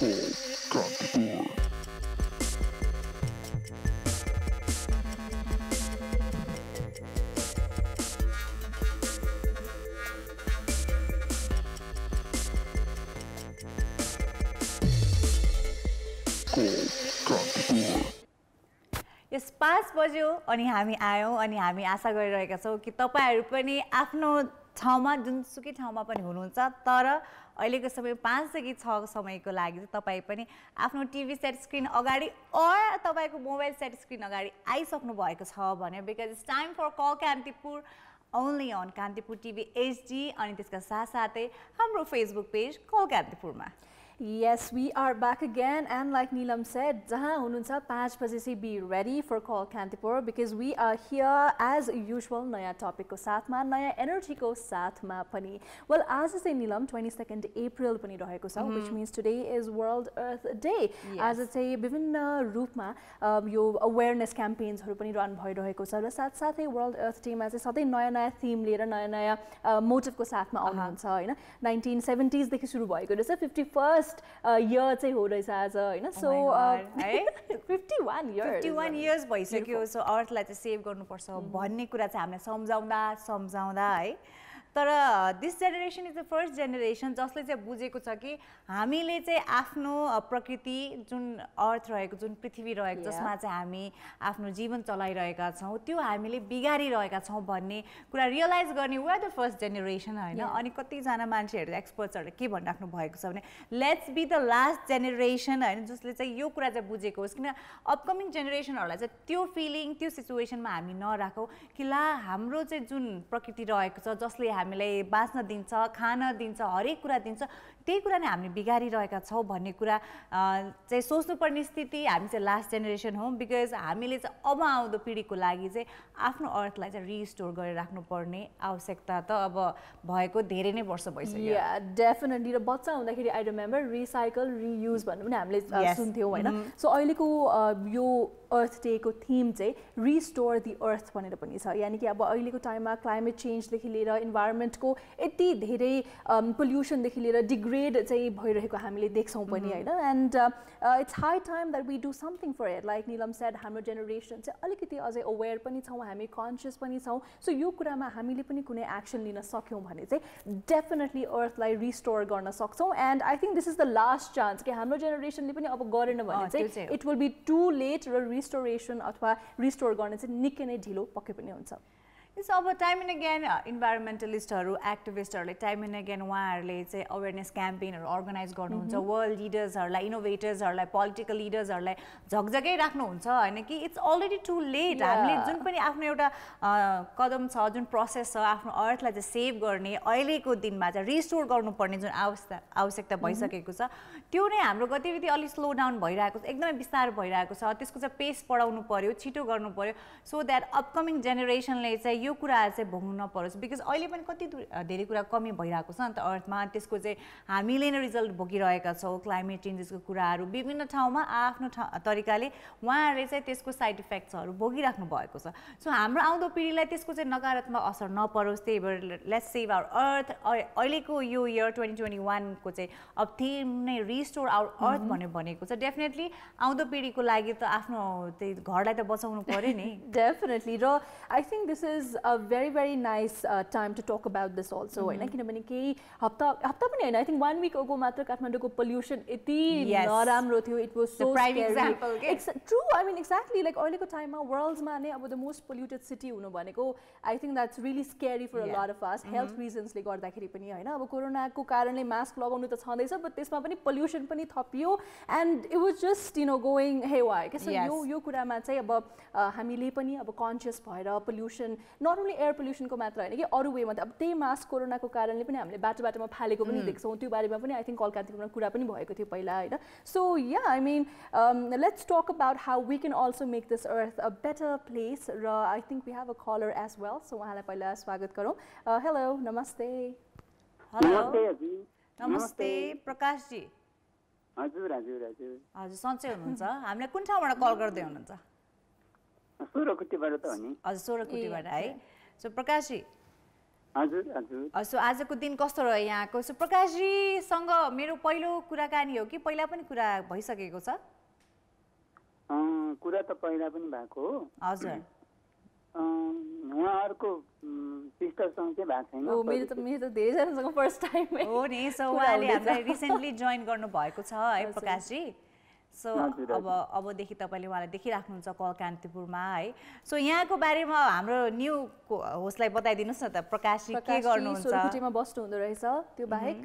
यस 5 बज्यो अनि हामी आयौं अनि हामी आशा गरिरहेका छौं कि तपाईहरु पनि आफ्नो ठाउँमा जुनसुकै ठाउँमा पनि हुनुहुन्छ तर अहिलेको समय 5 देखि 6 समयको लागि तपाई पनि आफ्नो टिभी सेट स्क्रिन अगाडि अर तपाईको मोबाइल सेट स्क्रिन अगाडि आइसक्नु भएको छ भने because it's time for call Kantipur only on Kantipur TV HD अनि त्यसका साथसाथै हाम्रो फेसबुक पेज कल कान्तिपुरमा Yes, we are back again and like Neelam said, jahan hununcha 5 baje se be ready for Call Kantipur because we are here as usual naya topic ko sath ma naya energy ko sath ma pani. Well, आज चाहिँ Neelam 22nd April पनि रहेको छ which means today is World Earth Day. आज चाहिँ विभिन्न रूपमा यो awareness campaigns हरु पनि रन भइरहेको छ र साथसाथै World Earth Day मा चाहिँ सधैं नयाँ थीम लिएर नयाँ मोटिभ को साथमा आउनुहुन्छ हैन 1970s देखि सुरु भएको रहेछ 51st year चाहिँ हो रहेछ आज हैन सो 51 years भइसक्यो सो अर्थलाई चाहिँ सेभ गर्नुपर्छ भन्ने कुरा चाहिँ हामीलाई सम्झाउँदा है तर this generation is the first generation जसले चाहिँ बुझेको छ कि हामीले चाहिँ आफ्नो प्रकृति जुन अर्थ रहेको जुन पृथ्वी रहेको जसमा चाहिँ हामी आफ्नो जीवन चलाइरहेका छौं त्यो हामीले बिगारिरहेका छौं भन्ने कुरा रियलाइज गर्ने we are the first generation हैन अनि कति जना मान्छेहरु एक्सपर्ट्सहरुले के भनिराख्नु भएको छ भने let's be the last generation हैन जसले चाहिँ यो कुरा चाहिँ बुझेको होस् किन अपकमिङ जेनेरेसनहरुलाई चाहिँ त्यो फिलिङ त्यो सिचुएसनमा हामी नराखौ कि ला हाम्रो चाहिँ जुन प्रकृति रहेको छ जसले हामीलाई बाँच्न दिन्छ खान दिन्छ हरेक कुरा दिन्छ त्यही कुरा नै हामीले बिगारिरहेका छौं भन्ने कुरा चाहिँ सोच्नुपर्ने स्थिति हामी चाहिँ लास्ट जेनेरेसन हौ बिकज हामीले चाहिँ अब आउँदो पिढीको लागि चाहिँ आफ्नो अर्थलाई चाहिँ रिस्टोर गरेर राख्नु पर्ने आवश्यकता त अब भएको धेरै नै वर्ष भइसक्यो या डेफिनेटली र बच्चा हुँदाखेरि आई रिमेम्बर रिसाइकल रियुज भन्ने पनि हामीले सुन्थ्यौ हैन सो अहिलेको यो अर्थ डे को थीम चाहिँ रिस्टोर द अर्थ भनेर पनि छ यानी कि अब अहिलेको टाइममा क्लाइमेट चेन्ज देखि लिएर इन्भाइरोमेन्ट को यति धेरै पोल्युसन देखि लिएर डिग्रेड चाहिँ भइरहेको हामीले देख्छौं पनि हैन and it's high time that we do something for it like Neelam said हाम्रो जेनेरेसन चाहिँ अलिकति अझै अवेयर पनि छौं हामी कन्सियस पनि छौं सो यो कुरामा हामीले पनि कुनै एक्सन लिन सक्यौं भने चाहिँ डेफिनेटली अर्थलाई रिस्टोर गर्न सक्छौं and I think this is the last chance कि हाम्रो जेनेरेसनले पनि अब गरेन भने चाहिँ it will be too late र रिस्टोरेसन अथवा रिस्टोर गर्न चाहिँ निकै नै ढिलो पक्कै पनि हुन्छ सो अब टाइम एन्ड अगेन इन्भाइरोमेन्टलिस्टहरु एक्टिभिस्टहरुले टाइम एन्ड अगेन उहाँहरुले चाहिँ अवेयरनेस क्याम्पेनहरु अर्गनाइज गर्नुहुन्छ वर्ल्ड लिडर्सहरुलाई इनोभेटर्सहरुलाई पोलिटिकल लिडर्सहरुलाई झगझगै राख्नुहुन्छ हैन कि इट्स अलरेडी टु लेट हामीले जुन पनि आफ्नो एउटा कदम छ जुन प्रोसेस छ आफ्नो अर्थलाई चाहिँ सेभ गर्ने अहिलेको दिनमा चाहिँ रिस्टोर गर्नुपर्ने जुन आवश्यकता भइसकेको छ त्यो नै हाम्रो गतिविधि अलि स्लो डाउन भइरहेको छ एकदमै बिस्तार भइरहेको छ त्यसको चाहिँ पेस बढाउनु पर्यो छिटो गर्नु पर्यो सो दैट अपकमिङ जेनेरेसनले चाहिँ यो कुरा चाहिँ भोग्नु नपरोस् बिकज अहिले पनि कति धेरै कुरा कमी भइरहेको छ नि त अर्थमा त्यसको चाहिँ हामीले नै रिजल्ट भोगिरहेका छौं क्लाइमेट चेन्जेसको कुराहरू विभिन्न ठाउँमा आफ्नो तरिकाले उहाँहरूले चाहिँ त्यसको साइड इफेक्ट्सहरू भोगिराख्नु भएको छ सो हाम्रो आउँदो पिढीलाई त्यसको चाहिँ नकारात्मक असर नपरोस् त्यही भएर लेट्स सेभ आवर अर्थ अहिलेको यो इयर 2021 को चाहिँ अब थीम नै रिस्टोर आवर अर्थ भनेको छ डेफिनेटली आउँदो पिढीको लागि त आफ्नो त्यही घरलाई त बचाउनु पर्यो नि डेफिनेटली र I think this is a very nice time to talk about this also हैन किनभने केही हप्ता पनि हैन आई थिंक 1 week ago मात्र काठमाडौँको पोल्युसन यति नराम्रो थियो it was so prime example it's true I mean exactly like अहिलेको टाइममा वर्ल्डमा नै अब द मोस्ट पोल्युटेड सिटी हुनु भनेको I think that's really scary for a lot of us health रिजन्सले गर्दाखेरि पनि हैन अब कोरोनाको कारणले मास्क लगाउनु त छँदैछ बट त्यसमा पनि पोल्युसन पनि थपियो and it was just you know going haywire के सो यो कुरामा चाहिँ अब हामीले पनि अब कन्सियस भएर पोल्युसन नट ओन्ली एयर पोल्युसनको मात्र हैन कि अरु वेमा अब त्यही मास्क कोरोनाको कारणले पनि हामीले बाटोमा फालेको पनि देख्छौं त्यो बारेमा पनि आई थिंक कल कान्तिपुरमा कुरा पनि भएको थियो पहिला हैन so yeah I mean let's talk about how we can also make this earth a better place र I think we have a caller as well so उहाँलाई पहिला स्वागत गरौँ हेलो नमस्ते नमस्ते प्रकाश जी हजुर सन्चै हुनुहुन्छ हामीले कुन ठाउँबाट कल गर्दै हुनुहुन्छ सोरकुटीबाट त हो नि हजुर सोरकुटीबाट है सो प्रकाश जी हजुर हजुर। सो आजको दिन कस्तो रह्यो यहाँको? सो प्रकाशजीसँग मेरो पहिलो कुराकानी हो कि पहिला पनि कुरा भइसकेको छ? कुरा त पहिला पनि भएको हो। हजुर। उहाँहरूको सिस्टरसँग चाहिँ भएको छैन। मेरो त धेरैजनासँग फर्स्ट टाइम हो नि। सो उहाँले हामीलाई रिसेन्टली जोइन गर्नु भएको छ है प्रकाशजी। सो अबदेखि तपाईँले उहाँलाई देखिराख्नुहुन्छ कल कान्तिपुरमा है। सो यहाँको बारेमा हाम्रो न्यू होस्टलाई बताइदिनुहोस् न त, प्रकाशजी के गर्नुहुन्छ? सोलुखुटीमा बस्नु हुँदो रहेछ, त्यो बाहेक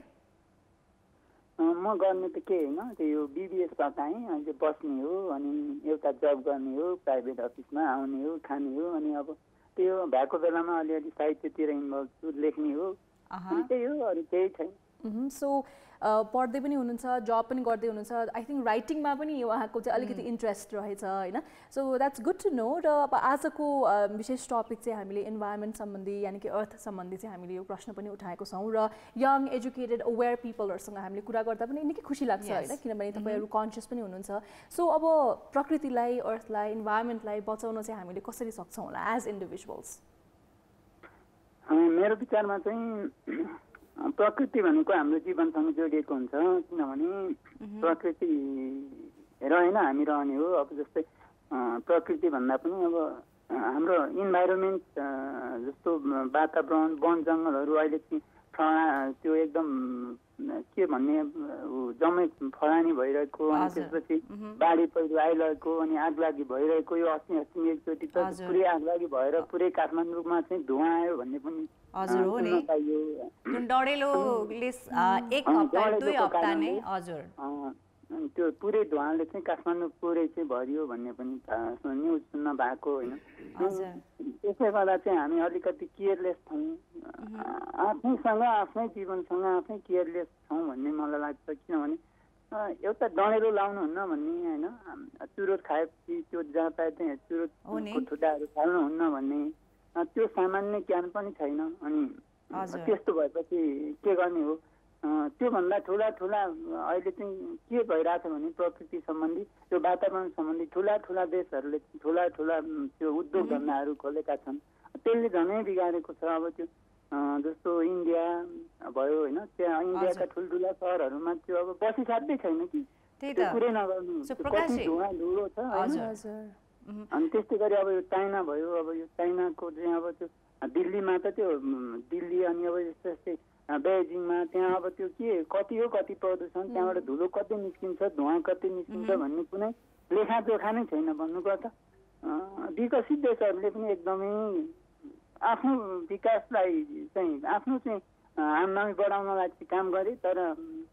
म गर्ने त के होइन, त्यो बिबिएस पाएँ, अहिले बस्ने हो, अनि एउटा जब गर्ने हो, प्राइभेट अफिसमा आउने हो, खाने हो, अनि अब त्यो भएको बेलामा अलिअलि साहित्यतिर इन्भल्भ छु, लेख्ने हो, अनि त्यही हो, अरू केही छैन। सो पढ्दै पनि हुनुहुन्छ, जब पनि गर्दै हुनुहुन्छ, आई थिङ्क राइटिङमा पनि उहाँको चाहिँ अलिकति इन्ट्रेस्ट रहेछ होइन। So that's good to know. र अब आजको विशेष टपिक चाहिँ हामीले इन्भाइरोमेन्ट सम्बन्धी यानि कि अर्थ सम्बन्धी चाहिँ हामीले यो प्रश्न पनि उठाएको छौँ र यङ एजुकेटेड अवेर पिपलहरूसँग हामीले कुरा गर्दा पनि निकै खुसी लाग्छ होइन, किनभने तपाईँहरू कन्सियस पनि हुनुहुन्छ। सो अब प्रकृतिलाई, अर्थलाई, इन्भाइरोमेन्टलाई बचाउन चाहिँ हामीले कसरी सक्छौँ होला एज इन्डिभिजुअल्स? मेरो विचारमा चाहिँ प्रकृति भनेको हाम्रो जीवनसँग जोडिएको हुन्छ, किनभने प्रकृति रहेन हामी रहने हो। अब जस्तै प्रकृति भन्दा पनि अब हाम्रो इन्भाइरोमेन्ट जस्तो वातावरण, वन जङ्गलहरू अहिले त्यो एकदम के भन्ने जम्मै फलानी भइरहेको, अनि त्यसपछि बाढी पहिरो आइरहेको, अनि आगलागी भइरहेको, यो अस्ति एकचोटि त पुरै आगलागी भएर पुरै काठमाडौँमा चाहिँ धुवा आयो भन्ने पनि हजुर हो नि। डढेलोले एक हप्ता 2 हप्ता नै हजुर त्यो पुरै धुवाले चाहिँ काठमाडौँ पुरै चाहिँ भरियो भन्ने पनि न्युज सुन्न भएको होइन। त्यसले गर्दा चाहिँ हामी अलिकति केयरलेस छौँ, आफैसँग आफ्नै जीवनसँग आफै केयरलेस छौँ भन्ने मलाई लाग्छ। किनभने एउटा डढेलो लाउनुहुन्न भन्ने होइन, चुरोट खाएपछि त्यो जहाँ पाए त्यहाँ चुरोटको ठुटाहरू फाल्नुहुन्न भन्ने त्यो सामान्य ज्ञान पनि छैन। अनि त्यस्तो भएपछि के गर्ने हो? त्योभन्दा ठुला अहिले चाहिँ के भइरहेछ भने प्रकृति सम्बन्धी, त्यो वातावरण सम्बन्धी ठुला देशहरूले ठुला त्यो उद्योग धन्दाहरू खोलेका छन्, त्यसले झनै बिगारेको छ। अब त्यो जस्तो इन्डिया भयो होइन, त्यहाँ इन्डियाका ठुल्ठुला सहरहरूमा त्यो अब बसी साध्यै छैन कि, त्यो कुरै नगर्नु, कति धुवा धुलो छ। अनि त्यस्तै गरी अब यो चाइना भयो, अब यो चाइनाको चाहिँ अब त्यो दिल्लीमा त त्यो दिल्ली अनि अब जस्तै बेजिङमा त्यहाँ अब त्यो के कति प्रदूषण, त्यहाँबाट धुलो कति निस्किन्छ, धुवा कति निस्किन्छ भन्ने कुनै लेखाजोखा नै छैन भन्नुपर्छ। विकसित देशहरूले पनि एकदमै आफ्नो विकासलाई चाहिँ आफ्नो चाहिँ आमदामी बढाउनलाई चाहिँ काम गरे, तर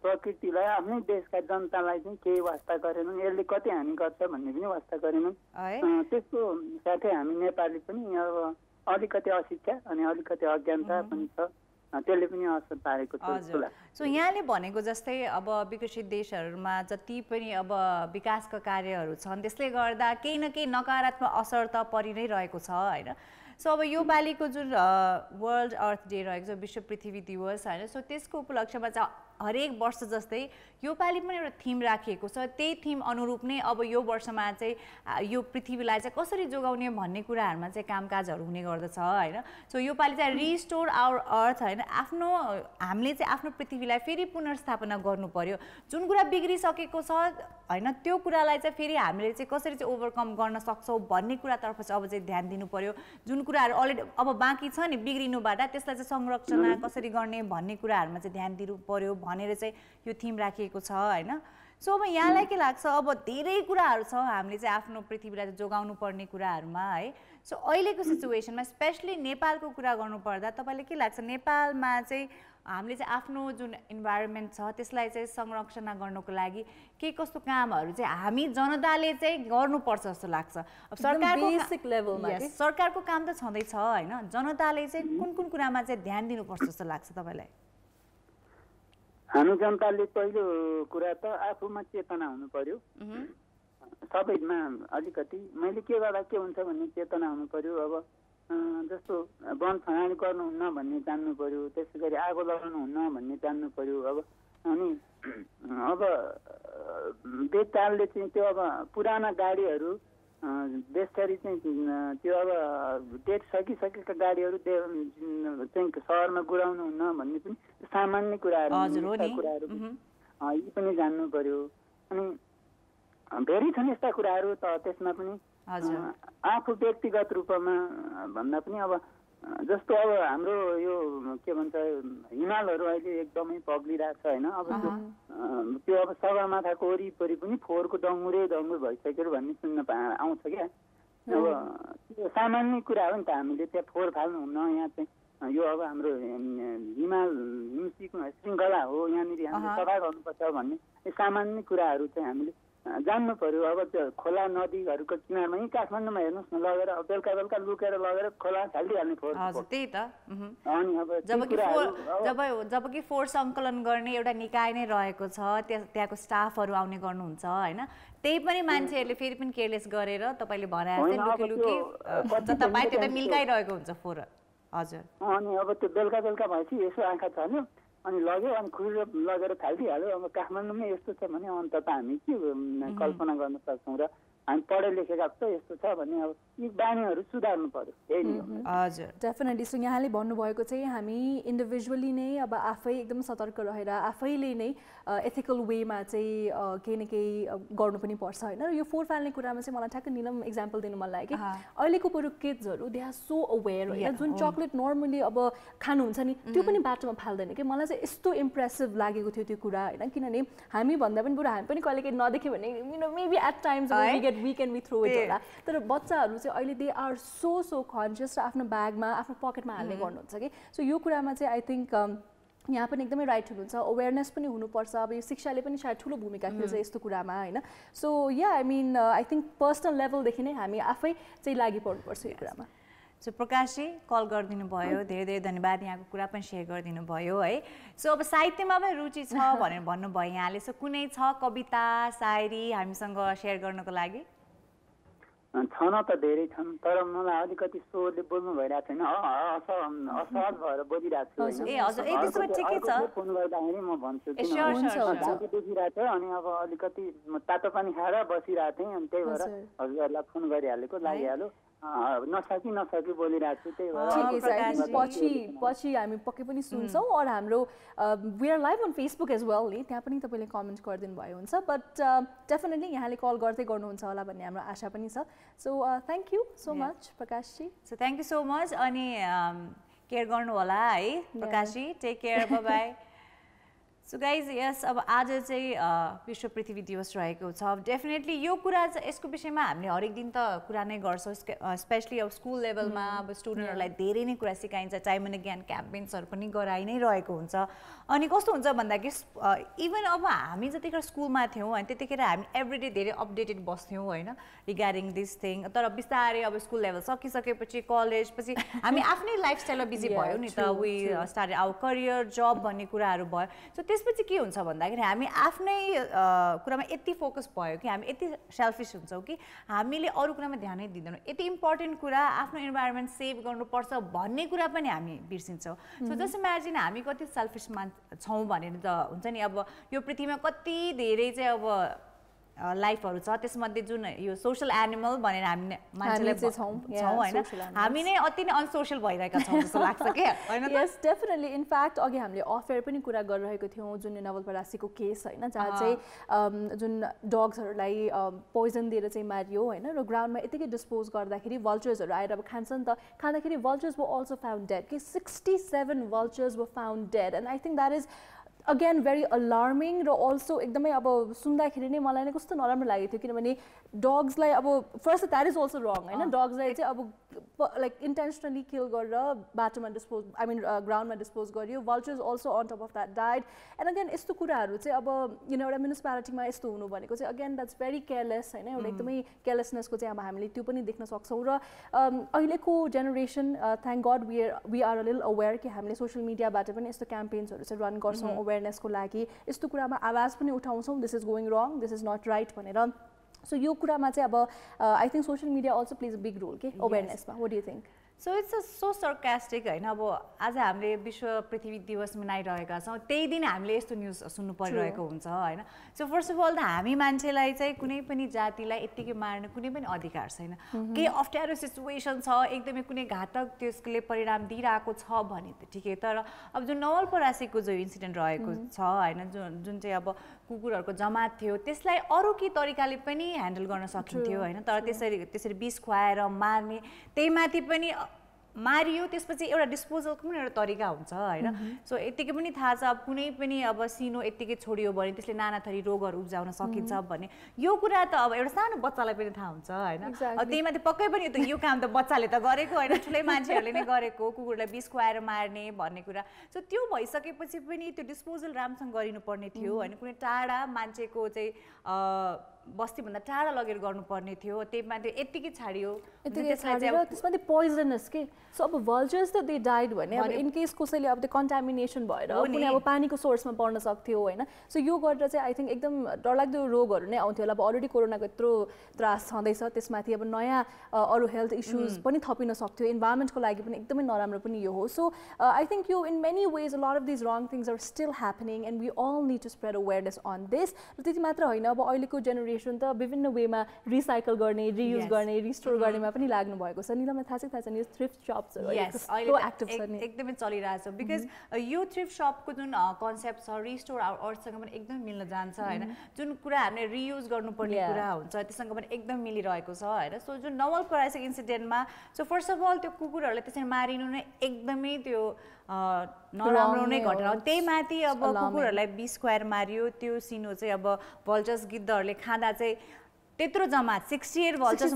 प्रकृतिलाई आफ्नै देशका जनतालाई चाहिँ केही वास्ता गरेनन्, यसले कति हानि गर्छ भन्ने पनि वास्ता गरेनन्। त्यसको साथै हामी नेपाली पनि अब अलिकति अशिक्षा अनि अलिकति अज्ञानता पनि छ, त्यसले पनि असर पारेको छ। सो यहाँले भनेको जस्तै अब विकसित देशहरूमा जति पनि अब विकासका कार्यहरू छन् त्यसले गर्दा केही न केही नकारात्मक असर त परि नै रहेको छ होइन। सो अब यो पालिको जुन वर्ल्ड अर्थ डे रहेको छ, विश्व पृथ्वी दिवस होइन, सो त्यसको उपलक्ष्यमा चाहिँ हरेक वर्ष जस्तै यो पालि पनि एउटा थिम राखिएको छ। त्यही थिम अनुरूप नै अब यो वर्षमा चाहिँ यो पृथ्वीलाई चाहिँ कसरी जोगाउने भन्ने कुराहरूमा चाहिँ कामकाजहरू हुने गर्दछ होइन। सो यो पालि चाहिँ रिस्टोर आवर अर्थ होइन, आफ्नो हामीले चाहिँ आफ्नो पृथ्वीलाई फेरि पुनर्स्थापना गर्नु पर्यो। जुन कुरा बिग्रिसकेको छ होइन, त्यो कुरालाई चाहिँ फेरि हामीले चाहिँ कसरी चाहिँ ओभरकम गर्न सक्छौँ भन्ने कुरातर्फ चाहिँ अब चाहिँ ध्यान दिनु पर्यो। जुन कुराहरू अलरेडी अब बाँकी छ नि बिग्रिनुबाट, त्यसलाई चाहिँ संरक्षण कसरी गर्ने भन्ने कुराहरूमा चाहिँ ध्यान दिनु पर्यो भनेर चाहिँ यो थिम राखिएको छ होइन। सो अब यहाँलाई के लाग्छ, अब धेरै कुराहरू छ हामीले चाहिँ आफ्नो पृथ्वीलाई जोगाउनु पर्ने कुराहरूमा है। सो अहिलेको सिचुएसनमा स्पेसली नेपालको कुरा गर्नुपर्दा तपाईँले के लाग्छ, नेपालमा चाहिँ हामीले चाहिँ आफ्नो जुन इन्भाइरोमेन्ट छ त्यसलाई चाहिँ संरक्षण गर्नको लागि के कस्तो कामहरू चाहिँ हामी जनताले चाहिँ गर्नुपर्छ जस्तो लाग्छ? अब सरकारको काम त छँदैछ होइन, जनताले चाहिँ कुन कुरामा चाहिँ ध्यान दिनुपर्छ जस्तो लाग्छ तपाईँलाई? हामी जनताले पहिलो कुरा त आफूमा चेतना हुनु पर्यो, सबैमा अलिकति मैले के गर्दा के हुन्छ भन्ने चेतना हुनु पर्यो। अब जस्तो वन फनानी गर्नुहुन्न भन्ने जान्नु पर्यो, त्यसै गरी आगो लगाउनुहुन्न भन्ने जान्नु पर्यो। अनि अब बेतालले चाहिँ त्यो अब पुराना गाडीहरू बेस्तरी चाहिँ त्यो अब डेट सकिसकेका गाडीहरू चाहिँ सहरमा गुडाउनु हुन्न भन्ने पनि सामान्य कुराहरू यी पनि जान्नु पर्यो। अनि धेरै छन् यस्ता कुराहरू त त्यसमा पनि आफू व्यक्तिगत रूपमा भन्दा पनि अब जस्तो अब हाम्रो यो के भन्छ हिमालहरू अहिले एकदमै पग्लिरहेको छ होइन। अब त्यो अब सगरमाथाको वरिपरि पनि फोहोरको डङ्गुरै डङ्गुर भइसक्यो भन्ने सुन्न आउँछ क्या। अब त्यो सामान्य कुरा हो नि त, हामीले त्यहाँ फोहोर फाल्नुहुन्न। यहाँ चाहिँ यो अब हाम्रो हिमसीको श्रृङ्खला हो, यहाँनिर हामीले सफा गर्नुपर्छ भन्ने सामान्य कुराहरू चाहिँ हामीले जान्नु पर्यो। अब त्यो खोला नदीहरूको किनारमा यहीँ काठमाडौँमा हेर्नुहोस् न, लगेर बेलुका बेलुका लुकेर लगेर खोला हालिदिइहाल्ने फोहोर। त्यही त। अनि अब जबकि फोहोर सङ्कलन गर्ने एउटा निकाय नै रहेको छ, त्यहाँको स्टाफहरू आउने गर्नुहुन्छ होइन। त्यही पनि मान्छेहरूले फेरि पनि केयरलेस गरेर तपाईँले भने जस्तै लुकी जता पाए त्यता मिल्काइरहेको हुन्छ फोहोर। हजुर। अनि अब त्यो बेलुका बेलुका भएपछि यसो आँखा छल्यो अनि लग्यो अनि खुलेर लगेर फालिदिइहाल्यो। अब काठमाडौँमै यस्तो छ भने अन्त त हामी के कल्पना गर्न सक्छौँ र हामी पढे लेखेका त यस्तो छ भने अब यी बानीहरू सुधार्नु पर्यो। त्यही नै हजुर डेफिनेटली। सो यहाँले भन्नुभएको चाहिँ हामी इन्डिभिजुअली नै अब आफै एकदम सतर्क रहेर आफैले नै एथिकल वेमा चाहिँ केही न केही गर्नु पनि पर्छ होइन। र यो फोहोर फाल्ने कुरामा चाहिँ मलाई ठ्याक्क निलम इक्जाम्पल दिनु मन लाग्यो कि अहिलेको बरु किड्सहरू दे आर सो अवेयर होइन। जुन चक्लेट नर्मली अब खानुहुन्छ नि त्यो पनि बाटोमा फाल्दैन कि। मलाई चाहिँ यस्तो इम्प्रेसिभ लागेको थियो त्यो कुरा होइन। किनभने हामी भन्दा पनि बरु हामी पनि कहिले केही नदेख्यो भने maybe at times we throw it होला। तर बच्चाहरू चाहिँ अहिले दे आर सो कन्सियस र आफ्नो ब्यागमा आफ्नो पकेटमा हाल्ने गर्नुहुन्छ कि। सो यो कुरामा चाहिँ आई थिङ्क यहाँ पनि एकदमै राइट हुनुहुन्छ। अवेरनेस पनि हुनुपर्छ। अब यो शिक्षाले पनि सायद ठुलो भूमिका खेल्छ यस्तो कुरामा होइन। So yeah I mean I think personal लेभलदेखि नै हामी आफै चाहिँ लागि पर्नुपर्छ यो कुरामा। सो प्रकाशजी कल गरिदिनु भयो, धेरै धेरै धन्यवाद। यहाँको कुरा पनि सेयर गरिदिनु भयो है। सो अब साहित्यमा पनि रुचि छ भनेर भन्नुभयो यहाँले। सो कुनै छ कविता सायरी हामीसँग सेयर गर्नको लागि? छन त धेरै छन्, तर मलाई अलिकति स्वरले बोल्नु भइरहेको छैन, असहज भएर बोलिरहेको छु। ए हजुर, ए त्यसो भए ठिकै छ। फोन गर्दाखेरि म भन्छु घाँटी देखिरहेको थियो अनि अब अलिकति तातो पानी खाएर बसिरहेको थिएँ अनि त्यही भएर हजुरहरूलाई फोन गरिहालेको लागिहाल्यो। नसकी बोलिरहेको छु त्यही भएर। पछि हामी पक्कै पनि सुन्छौँ। और हाम्रो we are live on Facebook as well नि, त्यहाँ पनि तपाईँले कमेन्ट गरिदिनु भयो हुन्छ। बट डेफिनेटली यहाँले कल गर्दै गर्नुहुन्छ होला भन्ने हाम्रो आशा पनि छ। So thank you so much Prakashji. So thank you so much. अनि केयर गर्नु होला है Prakashji. Take care, bye bye. So guys यस अब आज चाहिँ विश्व पृथ्वी दिवस रहेको छ। डेफिनेटली यो कुरा चाहिँ यसको विषयमा हामीले हरेक दिन त कुरा नै गर्छौँ। स्पेसली अब स्कुल लेभलमा अब स्टुडेन्टहरूलाई धेरै नै कुरा सिकाइन्छ। टाइम एन्ड अगेन क्याम्पेन्सहरू पनि गराइ नै रहेको हुन्छ। अनि कस्तो हुन्छ भन्दाखेरि इभन अब हामी जतिखेर स्कुलमा थियौँ होइन त्यतिखेर हामी एभ्रिडे धेरै अपडेटेड बस्थ्यौँ होइन रिगार्डिङ दिस थिङ। तर बिस्तारै अब स्कुल लेभल सकिसकेपछि कलेज पछि हामी आफ्नै लाइफस्टाइलमा बिजी भयो नि त। वी स्टार्टेड आवर करियर जब भन्ने कुराहरू भयो। सो त्यसपछि के हुन्छ भन्दाखेरि हामी आफ्नै कुरामा यति फोकस भयो कि हामी यति सेल्फिस हुन्छौँ कि हामीले अरू कुरामा ध्यानै दिँदैनौँ। यति इम्पोर्टेन्ट कुरा आफ्नो इन्भाइरोमेन्ट सेभ गर्नुपर्छ भन्ने कुरा पनि हामी बिर्सिन्छौँ। सो जस्ट इमेजिन हामी कति सेल्फिस छौँ भनेर त हुन्छ नि। अब यो पृथ्वीमा कति धेरै चाहिँ अब लाइफहरू छ, त्यसमध्ये जुन यो सोसल एनिमल भनेर हामी मान्छेले छौँ होइन, हामी नै अति नै अनसोसल भइरहेका छौँ जस्तो लाग्छ क्या होइन? यस डेफिनेटली। इनफ्याक्ट अघि हामीले अफेयर पनि कुरा गरिरहेको थियौँ जुन नवलपरासीको केस होइन, जहाँ चाहिँ जुन डग्सहरूलाई पोइजन दिएर चाहिँ मारियो होइन, र ग्राउन्डमा यतिकै डिस्पोज गर्दाखेरि भल्चर्सहरू आएर अब खान्छ नि त। खाँदाखेरि vultures were also found dead कि 67 vultures were found dead. And I think that is again very alarming. र अल्सो एकदमै अब सुन्दाखेरि नै मलाई नै कस्तो नराम्रो लागेको थियो। किनभने डग्सलाई अब first that is also wrong होइन। डग्सलाई चाहिँ अब लाइक इन्टेन्सनली किल गरेर बाटोमा डिस्पोज आई मिन ग्राउन्डमा डिस्पोज गरियो। Vultures also on top of that died. And again यस्तो कुराहरू चाहिँ अब एउटा म्युनिसिपालिटीमा यस्तो हुनु भनेको चाहिँ अगेन द्याट्स भेरी केयरलेस होइन। एउटा एकदमै केयरलेसनेसको चाहिँ अब हामीले त्यो पनि देख्न सक्छौँ। र अहिलेको generation thank God we are a लिल अवेर कि हामीले सोसियल मिडियाबाट पनि यस्तो क्याम्पेन्सहरू चाहिँ रन गर्छौँ अवेरनेसको लागि। यस्तो कुरामा आवाज पनि उठाउँछौँ this is going wrong, this is not right भनेर। सो यो कुरामा चाहिँ अब I think social media also plays a big role के अवेरनेसमा। What do you think? So it's so sarcastic होइन अब आज हामीले विश्व पृथ्वी दिवस मनाइरहेका छौँ त्यही दिन हामीले यस्तो न्युज सुन्नु परिरहेको हुन्छ होइन सो फर्स्ट अफ अल त हामी मान्छेलाई चाहिँ कुनै पनि जातिलाई यत्तिकै मार्ने कुनै पनि अधिकार छैन केही अप्ठ्यारो सिचुएसन छ एकदमै कुनै घातक त्यसले परिणाम दिइरहेको छ भने त ठिकै तर अब जुन नवलपरासीको जो इन्सिडेन्ट रहेको छ होइन जुन चाहिँ अब कुकुरहरूको जमात थियो त्यसलाई अरू के तरिकाले पनि ह्यान्डल गर्न सकिन्थ्यो होइन तर त्यसरी विष खुवाएर मार्ने त्यही माथि पनि मारियो त्यसपछि एउटा डिस्पोजलको पनि एउटा तरिका हुन्छ होइन सो यत्तिकै पनि थाहा छ अब कुनै पनि अब सिनो यत्तिकै छोडियो भने त्यसले नाना थरी रोगहरू उब्जाउन सकिन्छ भन्ने यो कुरा त अब एउटा सानो बच्चालाई पनि थाहा हुन्छ होइन त्यही माथि पक्कै पनि यो काम त बच्चाले त गरेको होइन ठुलै मान्छेहरूले नै गरेको कुकुरलाई विष खुवाएर मार्ने भन्ने कुरा सो त्यो भइसकेपछि पनि त्यो डिस्पोजल राम्रोसँग गरिनुपर्ने थियो होइन कुनै टाढा मान्छेको चाहिँ बस्तीभन्दा टाढा लगेर गर्नुपर्ने थियो त्यही माथि यत्तिकै छाडियो त्यसमा पोइजनस के सो अब भल्चर्स त दे डाइड भने अब इन केस कसैले अब त्यो कन्टामिनेसन भएर कुनै अब पानीको सोर्समा पर्न सक्थ्यो होइन सो यो गरेर चाहिँ आई थिङ्क एकदम डरलाग्दो रोगहरू नै आउँथ्यो होला अब अलरेडी कोरोनाको यत्रो त्रास छँदैछ त्यसमाथि अब नयाँ अरू हेल्थ इस्युज पनि थपिन सक्थ्यो इन्भाइरोमेन्टको लागि पनि एकदमै नराम्रो पनि यो हो सो आई थिङ्क यो in many ways a lot of these wrong things are still happening and we all need to spread awareness on this र त्यति मात्र होइन अब अहिलेको जेनेरेसन त विभिन्न वेमा रिसाइकल गर्ने रियुज गर्ने रिस्टोर गर्नेमा पनि लाग्नु भएको छ निलमलाई थाहा छ यो थ्रिफ्ट शप्स एकदमै चलिरहेछ बिकज यो थ्रिफ्ट शपको जुन कन्सेप्ट छ रिस्टोर आवर अर्थसँग पनि एकदमै मिल्न जान्छ होइन जुन कुरा हामीले रियुज गर्नुपर्ने कुरा हुन्छ त्यससँग पनि एकदम मिलिरहेको छ होइन सो जुन नवलपरासी इन्सिडेन्टमा सो फर्स्ट अफ अल त्यो कुकुरहरूलाई त्यसरी मारिनु नै एकदमै त्यो नराम्रो नै घटना हो त्यही माथि अब कुकुरहरूलाई विष खुवाएर मारियो त्यो सिनो चाहिँ अब भल्चर्स गिद्धहरूले खाँदा चाहिँ त्यत्रो जमात 68 भल्चर्स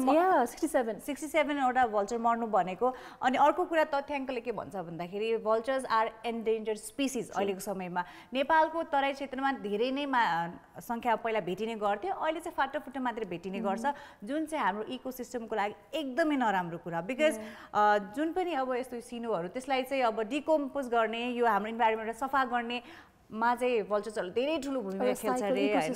67वटा भल्चर मर्नु भनेको अनि अर्को कुरा तथ्याङ्कले के भन्छ भन्दाखेरि भल्चर्स आर एन्डेन्जर्ड स्पिसिज अहिलेको समयमा नेपालको तराई क्षेत्रमा धेरै नै सङ्ख्या पहिला भेटिने गर्थ्यो अहिले चाहिँ फाटोफुटो मात्रै भेटिने गर्छ जुन चाहिँ हाम्रो इकोसिस्टमको लागि एकदमै नराम्रो कुरा बिकज जुन पनि अब यस्तो सिनोहरू त्यसलाई चाहिँ अब डिकम्पोज गर्ने यो हाम्रो इन्भाइरोमेन्टलाई सफा गर्ने मा चाहिँ भल्चर्सहरूले धेरै ठुलो भूमिका खेल्छ अरे होइन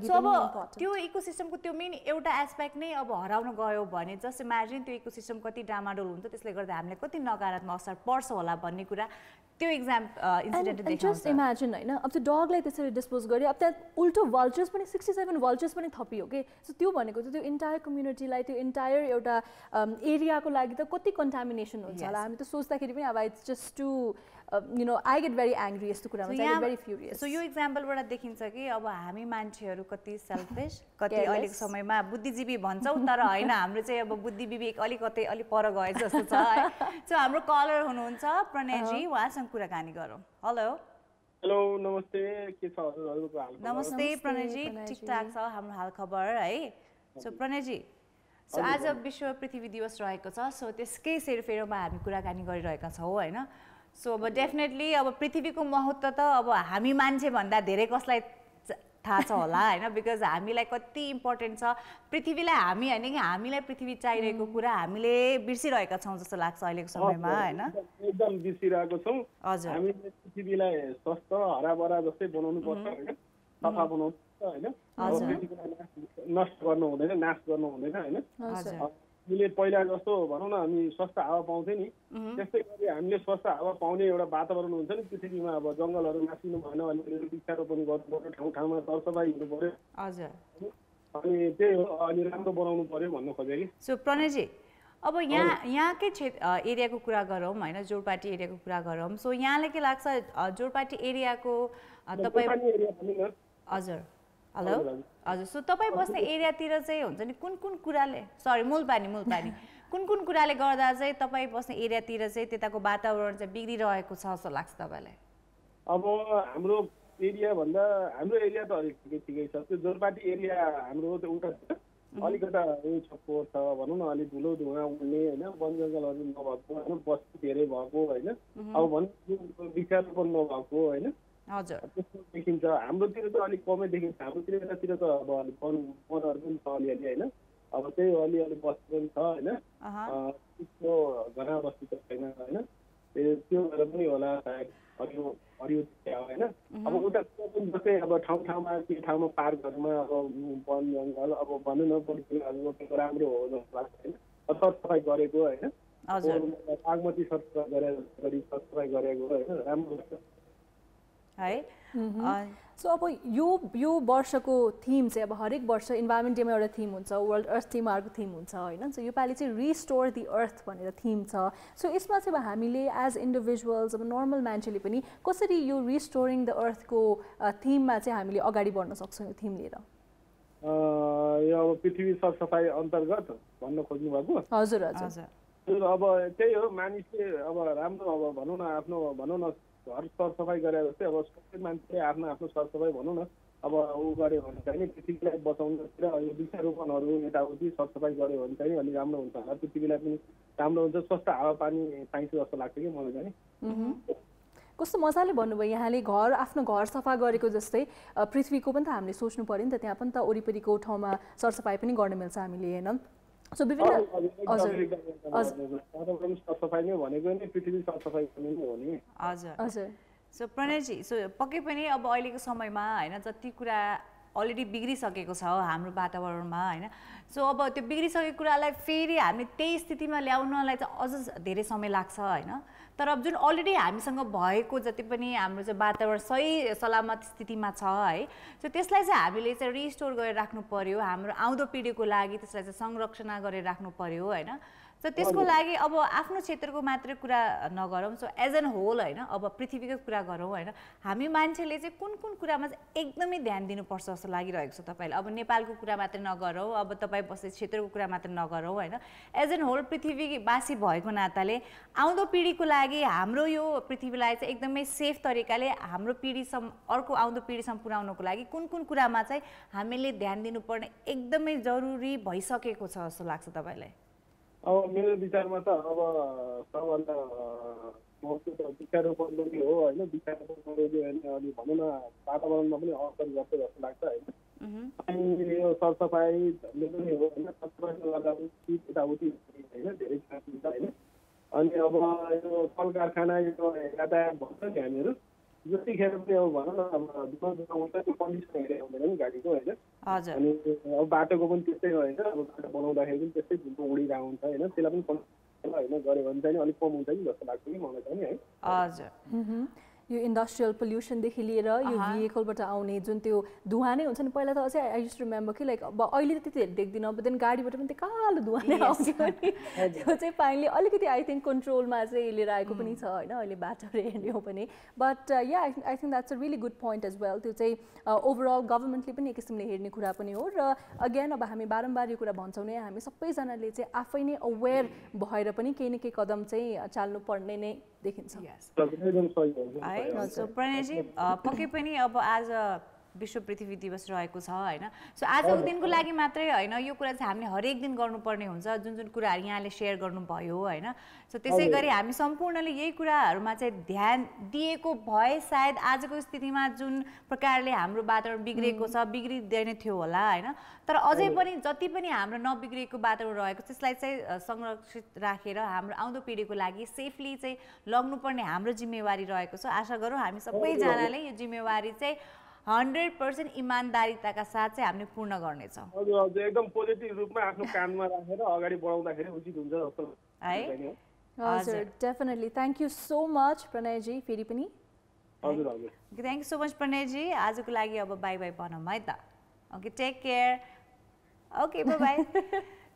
सो अब त्यो इकोसिस्टमको त्यो मेन एउटा एस्पेक्ट नै अब हराउन गयो भने जस्ट इमेजिन त्यो इकोसिस्टम कति डामाडोल हुन्छ त्यसले गर्दा हामीले कति नकारात्मक असर पर्छ होला भन्ने कुरा त्यो इन्सिडेन्ट देखाउँछ जस्ट इमेजिन होइन अब त्यो डगलाई त्यसरी डिस्पोज गर्यो अब त्यहाँ उल्टो भल्चर्स पनि 67 भल्चर्स पनि थपियो के सो त्यो भनेको चाहिँ त्यो इन्टायर कम्युनिटीलाई त्यो इन्टायर एउटा एरियाको लागि त कति कन्टामिनेसन हुन्छ होला हामी त सोच्दाखेरि पनि अब it's just to you know, I get very angry यस्तो कुरामा चाहिँ I get very furious. So यो एक्जाम्पलबाट देखिन्छ कि अब हामी मान्छेहरू कति सेल्फिश कति अहिलेको समयमा बुद्धिजीवी भन्छौँ तर होइन हाम्रो चाहिँ अब बुद्धि विवेक अलिकति अलि पर गए जस्तो छ है सो हाम्रो कलर हुनुहुन्छ प्रणयजी उहाँसँग कुराकानी गरौँ हेलो हेलो नमस्ते के छ हजुरहरुको हाल नमस्ते प्रणयजी ठिकठाक छ हाम्रो हाल खबर है सो प्रणयजी सो आज विश्व पृथ्वी दिवस रहेको छ सो त्यसकै सेरोफेरोमा हामी कुराकानी गरिरहेका छौँ होइन सो अब डेफिनेटली अब पृथ्वीको महत्त्व त अब हामी मान्छे भन्दा धेरै कसलाई थाहा छ होला हैन बिकज हामीलाई कति इम्पोर्टेन्ट छ पृथ्वीलाई हामी हैन कि हामीलाई पृथ्वी चाहिरहेको कुरा हामीले बिर्सिरहेका छौं जस्तो लाग्छ अहिलेको समयमा हैन एकदम बिर्सिरहेको छौं हजुर हामीले पृथ्वीलाई स्वस्थ हराभरा जस्तै बनाउनु पर्छ हैन सफा बनाउनु पर्छ हैन नष्ट गर्नु हुँदैन नाश गर्नु हुँदैन हैन हामीले पहिला जस्तो भनौँ न हामी स्वस्थ हावा पाउँथ्यौं नि त्यस्तै गरी हामीले स्वस्थ हावा पाउने एउटा वातावरण हुन्छ नि पृथ्वीमा अब जंगलहरू नासिनु भएन अलिअलि वृक्षारोपण गर्नु पर्यो ठाउँ ठाउँमा सरसफाइ हुनु पर्यो हजुर अनि त्यही हो अनि राम्रो बनाउनु पर्यो भन्न खोजे कि सो प्रणयजी अब यहाँकै क्षेत्र एरियाको कुरा गरौँ हैन जोरपाटी एरियाको कुरा गरौँ सो यहाँलाई के लाग्छ जोरपाटी एरियाको तपाईँ हजुर हेलो हजुर सो तपाईँ बस्ने एरियातिर चाहिँ हुन्छ नि कुन कुन कुराले सरी मूलपानी कुन कुन कुराले गर्दा चाहिँ तपाईँ बस्ने एरियातिर चाहिँ त्यताको वातावरण चाहिँ बिग्रिरहेको छ जस्तो लाग्छ तपाईँलाई अब हाम्रो एरिया भन्दा हाम्रो एरिया त अलिक ठिकै छ त्यो जोरपाटी एरिया हाम्रो उता अलिकता छप्पो छ भनौँ न अलिक धुलो धुवा उड्ने होइन वन जङ्गलहरू नभएको होइन बस्ती धेरै भएको होइन अब भन्नु वृक्षारोपण नभएको होइन हजुर त्यस्तो देखिन्छ हाम्रोतिर त अलिक कमै देखिन्छ हाम्रोतिर यतातिर त अब अलिक वनहरू पनि छ अलिअलि होइन अब त्यही हो अलिअलि बस्ती पनि छ होइन त्यस्तो घना बस्ती त छैन होइन त्यो भएर पनि होला सायद हरियो होइन अब उता पनि जस्तै अब ठाउँ ठाउँमा के ठाउँमा पार्कहरूमा अब वन जङ्गल अब भनौँ न पोलिटिकलहरू रोपेको राम्रो हो जस्तो लाग्छ होइन सरसफाइ गरेको होइन बागमती गरी सफाइ गरेको होइन राम्रो है। सो अब यो वर्षको थिम चाहिँ अब हरेक वर्ष इन्भाइरोमेन्ट डेमा एउटा थिम हुन्छ, वर्ल्ड अर्थ डेमा अर्को थिम हुन्छ होइन। सो योपालि चाहिँ रिस्टोर दि अर्थ भनेर थिम छ। सो यसमा चाहिँ अब हामीले एज इन्डिभिजुअल्स अब नर्मल मान्छेले पनि कसरी यो रिस्टोरिङ द अर्थको थिममा चाहिँ हामीले अगाडि बढ्न सक्छौँ यो थिम लिएर? यो अब पृथ्वी सरसफाइ अन्तर्गत भन्न खोज्नु भएको? हजुर हजुर। अब त्यही हो, मानिसले अब राम्रो अब भनौँ न घर सरसफाइ गरे जस्तै अब सबै मान्छेले आफ्नो आफ्नो सरसफाइ भनौँ न अब ऊ गऱ्यो भने चाहिँ नि पृथ्वीलाई बचाउनुतिर यो वृक्षारोपणहरू यताउति सरसफाइ गऱ्यो भने चाहिँ अलिक राम्रो हुन्छ होला, पृथ्वीलाई पनि राम्रो हुन्छ, स्वस्थ हावापानी पाइन्छ जस्तो लाग्छ कि मलाई चाहिँ। कस्तो मजाले भन्नुभयो यहाँले, आफ्नो घर सफा गरेको जस्तै पृथ्वीको पनि त हामीले सोच्नु पऱ्यो नि त, त्यहाँ पनि त वरिपरिको ठाउँमा सरसफाइ पनि गर्न मिल्छ हामीले होइन। सो विभिन्न हजुर। सो प्रणयजी, सो पक्कै पनि अब अहिलेको समयमा होइन जति कुरा अलरेडी बिग्रिसकेको छ हाम्रो वातावरणमा होइन, सो अब त्यो बिग्रिसकेको कुरालाई फेरि हामी त्यही स्थितिमा ल्याउनलाई चाहिँ अझ धेरै समय लाग्छ होइन। तर अब जुन अलरेडी हामीसँग भएको जति पनि हाम्रो चाहिँ वातावरण सही सलामत स्थितिमा छ है, सो त्यसलाई चाहिँ हामीले चाहिँ रिस्टोर गरेर राख्नु पर्यो, हाम्रो आउँदो पिँढीको लागि त्यसलाई चाहिँ संरक्षण गरेर राख्नु पर्यो होइन। सो त्यसको लागि अब आफ्नो क्षेत्रको मात्रै कुरा नगरौँ, सो एज एन होल होइन अब पृथ्वीको कुरा गरौँ होइन। हामी मान्छेले चाहिँ कुन कुन कुरामा चाहिँ एकदमै ध्यान दिनुपर्छ जस्तो लागिरहेको छ तपाईँलाई? अब नेपालको कुरा मात्रै नगरौँ, अब तपाईँ बस्ने क्षेत्रको कुरा मात्रै नगरौँ होइन, एज एन होल पृथ्वीवासी भएको नाताले आउँदो पिँढीको लागि हाम्रो यो पृथ्वीलाई चाहिँ एकदमै सेफ तरिकाले हाम्रो पिँढीसम्म अर्को आउँदो पिँढीसम्म पुर्याउनको लागि कुन कुन कुरामा चाहिँ हामीले ध्यान दिनुपर्ने एकदमै जरुरी भइसकेको छ जस्तो लाग्छ तपाईँलाई? अब मेरो विचारमा त अब सबभन्दा महत्त्व त वृक्षारोपण पनि हो होइन। वृक्षारोपण गरेको अनि भनौँ न वातावरणमा पनि असर गर्छ जस्तो लाग्छ होइन। अनि यो सरसफाइले पनि हो होइन, सरसफाइले गर्दा पनि यताउति होइन धेरै चान्स हुन्छ होइन। अनि अब यो कल कारखाना यो यातायात भन्छ नि हामीहरू जतिखेर पनि अब भनौँ न अब आउँछ त्यो कन्डिसन हेरेर हुँदैन नि गाडीको होइन। अनि अब बाटोको पनि त्यस्तै होइन, अब बाटो बनाउँदाखेरि पनि त्यस्तै धुलो उडिरहेको हुन्छ होइन, त्यसलाई पनि होइन गऱ्यो भने चाहिँ अलिक कम हुन्छ कि जस्तो लाग्छ कि मलाई चाहिँ है। हजुर। यो इन्डस्ट्रियल पोल्युसनदेखि लिएर यो भेहिकलबाट आउने जुन त्यो धुवा नै हुन्छ नि, पहिला त अझै आई युज्ड टु रिमेम्बर कि लाइक अब अहिले त त्यति देख्दिनँ, अब देन गाडीबाट पनि त्यो कालो धुवा नै आउँछ नि, त्यो चाहिँ पानीले अलिकति आई थिङ्क कन्ट्रोलमा चाहिँ लिएर आएको पनि छ होइन अहिले बाटोहरू हेर्ने पनि। But yeah I think that's a really good point as well. त्यो चाहिँ ओभरअल गभर्मेन्टले पनि एक किसिमले हेर्ने कुरा पनि हो। र अगेन अब हामी बारम्बार यो कुरा भन्छौँ नै, हामी सबैजनाले चाहिँ आफै नै अवेर भएर पनि केही न केही कदम चाहिँ चाल्नु पर्ने नै देखिन्छ। सो प्रणयजी पक्कै पनि अब आज विश्व पृथ्वी दिवस रहेको छ होइन। सो आजको दिनको लागि मात्रै होइन, यो कुरा चाहिँ हामीले हरेक दिन गर्नुपर्ने हुन्छ, जुन जुन कुराहरू यहाँले सेयर गर्नुभयो होइन। सो त्यसै गरी हामी सम्पूर्णले यही कुराहरूमा चाहिँ ध्यान दिएको भए सायद आजको स्थितिमा जुन प्रकारले हाम्रो वातावरण बिग्रेको छ बिग्रिँदैन थियो होला होइन। तर अझै पनि जति पनि हाम्रो नबिग्रिएको वातावरण रहेको त्यसलाई चाहिँ संरक्षित राखेर हाम्रो आउँदो पिँढीको लागि सेफली चाहिँ लग्नुपर्ने हाम्रो जिम्मेवारी रहेको छ। आशा गरौँ हामी सबैजनाले यो जिम्मेवारी चाहिँ 100% इमानदारीताका साथ चाहिँ हामीले पूर्ण गर्नेछौँ। हजुर, एकदम पोजिटिभ रूपमा आफ्नो काममा राखेर अगाडि बढाउँदाखेरि उचित हुन्छ जस्तो है। हजुर, definitely. Thank you so much Pranayji फेरि पनि। हजुर हजुर, thank you so much Pranayji. आजको लागि अब बाई बाई भनौँ है त। Okay, take care. Okay, bye bye.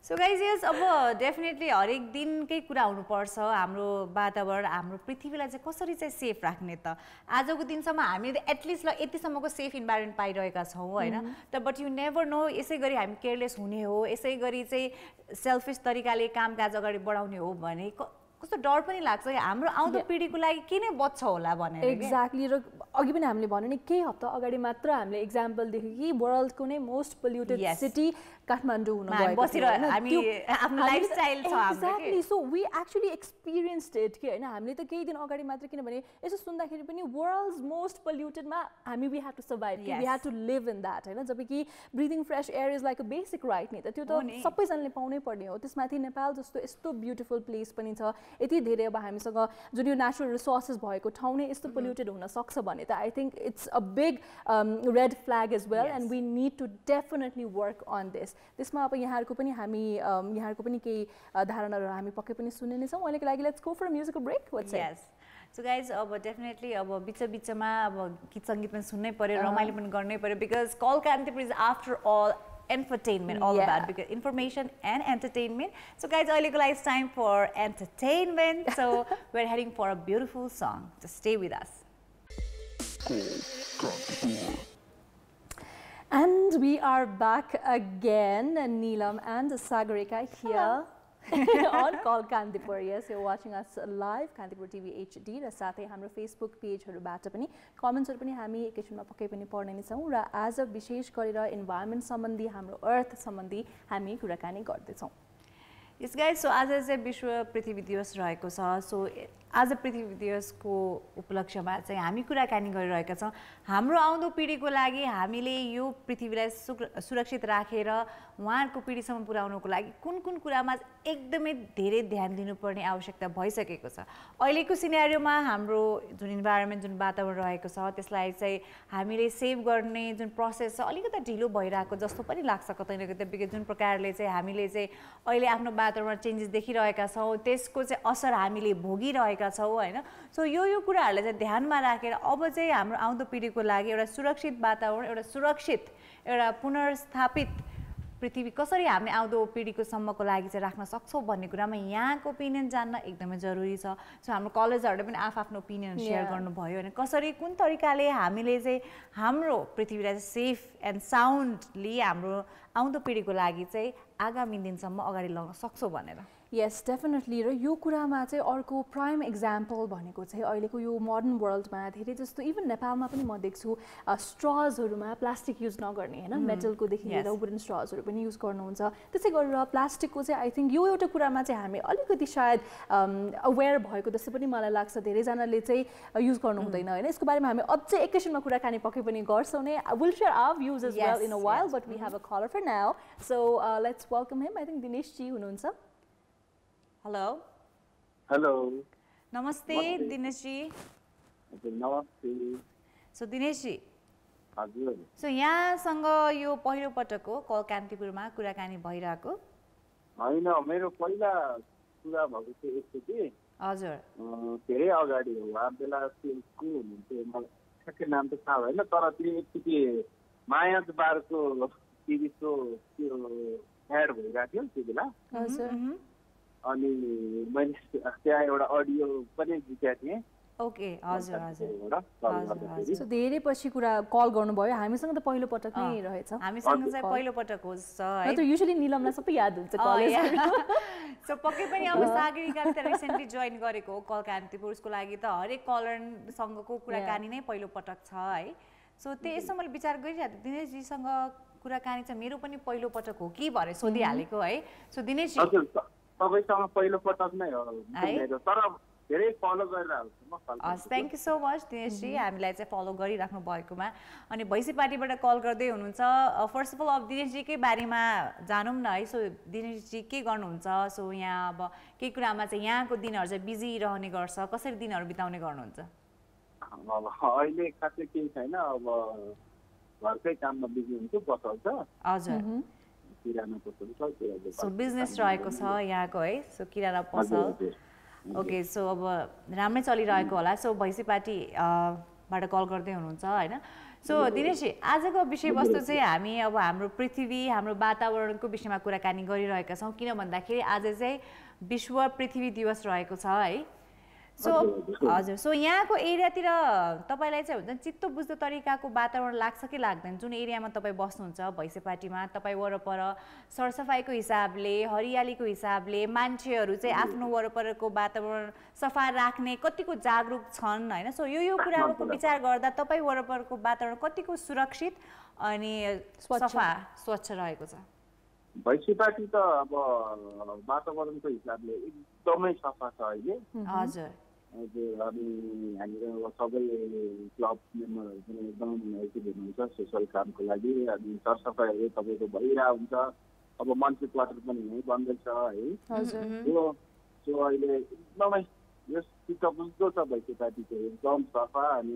So guys यस अब डेफिनेटली हरेक दिनकै कुरा हुनुपर्छ, हाम्रो वातावरण हाम्रो पृथ्वीलाई चाहिँ कसरी चाहिँ सेफ राख्ने त। आजको दिनसम्म हामीले एटलिस्ट ल यतिसम्मको सेफ इन्भाइरोमेन्ट पाइरहेका छौँ होइन। तर बट यु नेभर नो, यसै गरी हामी केयरलेस हुने हो, यसै गरी चाहिँ सेल्फिस तरिकाले कामकाज अगाडि बढाउने हो भने कस्तो डर पनि लाग्छ कि हाम्रो आउँदो पिँढीको लागि के नै बच्छ होला भनेर। एक्ज्याक्टली। र अघि पनि हामीले भन्यो नि केही हप्ता अगाडि मात्र हामीले इक्जाम्पल देख्यौँ कि वर्ल्डको नै मोस्ट पोल्युटेड सिटी काठमाडौँ हुन गएको थियो हैन। हामी आफ्नो लाइफस्टाइल छ हाम्रो। Exactly. So we actually experienced it कि हैन। हामीले त केही दिन अगाडि मात्र, किनभने यसो सुन्दाखेरि पनि वर्ल्ड्स मोस्ट पोल्युटेडमा हामी we have to survive, we have to live in that हैन। जबकि breathing fresh air is like a basic right नि त, त्यो त सबैजनाले पाउनै पर्ने हो। त्यसमाथि नेपाल जस्तो यस्तो ब्युटिफुल प्लेस पनि छ, यति धेरै अब हामीसँग जुन यो नेचुरल रिसोर्सेस भएको ठाउँ नै यस्तो पोल्युटेड हुन सक्छ भने भने त I think it's a big red flag as well and we need to definitely work on this. त्यसमा अब यहाँहरूको पनि केही धारणाहरू हामी पक्कै पनि सुन्ने नै छौँ। अहिलेको लागि let's go for a musical break. What's it? So guys अब डेफिनेटली अब बिचमा अब गीत सङ्गीत पनि सुन्नै पर्यो, रमाइलो पनि गर्नै पर्यो, because call Kantipur is after all entertainment, all about because information and entertainment. So guys, it's time for entertainment. So we're heading for a beautiful song. Just stay with us. And we are back again, Neelam and Sagarika here on Call Kantipur. Yes, you're watching us live, Kantipur TV HD. र साथै हाम्रो Facebook पेजहरुबाट पनि कमेन्ट्सहरु पनि हामी एकैछिनमा पक्कै पनि पढ्ने नै छौं र आज विशेष गरेर इन्भाइरोन्मेन्ट सम्बन्धी हाम्रो अर्थ सम्बन्धी हामी कुराकानी गर्दै छौं। यस गाइस, सो आज चाहिँ विश्व पृथ्वी दिवस रहेको छ। सो आज पृथ्वी दिवसको उपलक्ष्यमा चाहिँ हामी कुराकानी गरिरहेका छौं। हाम्रो आउँदो पिढीको लागि हामीले यो पृथ्वीलाई सुरक्षित राखेर उहाँहरूको पिढीसम्म पुर्याउनको लागि कुन कुन कुरामा एकदमै धेरै ध्यान दिनुपर्ने आवश्यकता भइसकेको छ। अहिलेको सिनेरियोमा हाम्रो जुन इन्भाइरोन्मेन्ट, जुन वातावरण रहेको छ त्यसलाई चाहिँ हामीले सेभ गर्ने जुन प्रोसेस छ अलिकति ढिलो भइरहेको जस्तो पनि लाग्छ कतै न कतै, बिकज जुन प्रकारले चाहिँ हामीले चाहिँ अहिले आफ्नो वातावरण चेन्जेस देखिरहेका छौँ, त्यसको चाहिँ असर हामीले भोगिरहेका छौँ हैन। सो यो कुराहरूलाई चाहिँ ध्यानमा राखेर अब चाहिँ हाम्रो आउँदो पिढीको लागि एउटा सुरक्षित वातावरण, एउटा सुरक्षित, एउटा पुनर्स्थापित पृथ्वी कसरी हामी आउँदो पिढीको सम्मको लागि चाहिँ राख्न सक्छौँ भन्ने कुरामा यहाँको ओपिनियन जान्न एकदमै जरुरी छ। सो हाम्रो कलेजहरूले पनि आफ्नो ओपिनियन सेयर गर्नुभयो अनि कसरी कुन तरिकाले हामीले चाहिँ हाम्रो पृथ्वीलाई सेफ एन्ड साउन्डली हाम्रो आउँदो पिढीको लागि चाहिँ आगामी दिनसम्म अगाडि लगाउन सक्छौँ भनेर। यस, डेफिनेटली। र यो कुरामा चाहिँ अर्को प्राइम एक्जाम्पल भनेको चाहिँ अहिलेको यो मोडर्न वर्ल्डमा धेरै जस्तो इभन नेपालमा पनि म देख्छु स्ट्रजहरूमा प्लास्टिक युज नगर्ने हैन, मेटलकोदेखि लिएर वुडन स्ट्रजहरू पनि युज गर्नुहुन्छ। त्यसै गरेर प्लास्टिकको चाहिँ आई थिङ्क यो एउटा कुरामा चाहिँ हामी अलिकति सायद अवेर भएको जस्तो पनि मलाई लाग्छ। धेरैजनाले चाहिँ युज गर्नु हुँदैन हैन। यसको बारेमा हामी अझै एकैछिनमा कुराकानी पक्कै पनि गर्छौँ नै। Will share our views as well in a while, but we have a caller for now. So let's welcome him. I think Dinesh ji हुनुहुन्छ। हेलो हेलो, नमस्ते दिनेश जी। नमस्ते। सो दिनेश जी, हजुर, सो यहाँसँग यो पहिलो पटक हो कल कान्तिपुरमा कुराकानी भइरहेको? होइन, मेरो पहिला कुरा भएको थियो यस्तो कि हजुर धेरै अगाडि हो, आप बेला को हुनुहुन्थ्यो मलाई ठ्याक्कै नाम त थाहा भएन, तर त्यो एकचोटि माया बारको टिभी सो त्यो एड भइरहेको थियो त्यो बेला। अनि मैले त्यहाँ एउटा अडियो पनि जितेको थिएँ। ओके, हजुर हजुर। सो धेरै पछि कुरा कल गर्नुभयो। हामीसँग त पहिलो पटक नै रहेछ। हामीसँग चाहिँ पहिलो पटक हो है। त युजुअली निलमलाई सबै याद हुन्छ कलेज। सो पक्कै पनि अब सागरिकाले त रिसेन्टली जोइन गरेको हो कल कान्तिपुर, उसको लागि त हरेक कलरसँगको कुराकानी नै पहिलो पटक छ है। सो त्यसो मैले विचार गरिरहेको थिएँ दिनेशजीसँग कुराकानी चाहिँ मेरो पनि पहिलो पटक हो कि भनेर सोधिहालेको है। सो दिनेशजी, तपाईसँग पहिलो पटक नै हो मेरो, तर धेरै फलो गरेर आउँछु म। थ्याङ्क यू सो मच दिनेशजी हामीलाई चाहिँ फलो गरिराख्नु भएकोमा। अनि भैँसी पार्टीबाट कल गर्दै हुनुहुन्छ। फर्स्ट अफ अल अब दिनेशजीकै बारेमा जानौँ न है। सो दिनेशजी के गर्नुहुन्छ? सो यहाँ अब केही कुरामा चाहिँ यहाँको दिनहरू चाहिँ बिजी रहने गर्छ, कसरी दिनहरू बिताउने गर्नुहुन्छ? अब अहिले खासै केही छैन, अब घरकै काममा बिजी हुन्छु, पसल छ। हजुर, किराना पसल छ। सो बिजनेस रहेको छ यहाँको है। सो किराना पसल, ओके। सो अब राम्रै चलिरहेको होला। सो भैँसी पार्टी बाट कल गर्दै हुनुहुन्छ होइन। सो दिनेशजी, आजको विषयवस्तु चाहिँ हामी अब हाम्रो पृथ्वी, हाम्रो वातावरणको विषयमा कुराकानी गरिरहेका छौँ, किन भन्दाखेरि आज चाहिँ विश्व पृथ्वी दिवस रहेको छ है। सो हजुर, सो यहाँको एरियातिर तपाईँलाई चाहिँ हुन्छ चित्तो बुझ्दो तरिकाको वातावरण लाग्छ कि लाग्दैन? जुन एरियामा तपाईँ बस्नुहुन्छ भैँसी पार्टीमा, तपाईँ वरपर सरसफाइको हिसाबले, हरियालीको हिसाबले मान्छेहरू चाहिँ आफ्नो वरपरको वातावरण सफा राख्ने कतिको जागरुक छन् होइन? सो यो कुराको विचार गर्दा तपाईँ वरपरको वातावरण कतिको सुरक्षित अनि स्वच्छ रहेको छ? भैँसी पार्टी त अब वातावरणको हिसाबले एकदमै सफा छ अहिले। हजुर हजुर, अनि हामीहरू सबै क्लब मेम्बरहरू पनि एकदम एक्टिभ हुनुहुन्छ सोसल कामको लागि। अनि सरसफाइहरू तपाईँको भइरहेको हुन्छ। अब मन्थली क्वार्टर पनि यहीँ बन्दैछ है। सो अहिले एकदमै यस चित्त बुझ्दो छ भैँसी पार्टीको, एकदम सफा। अनि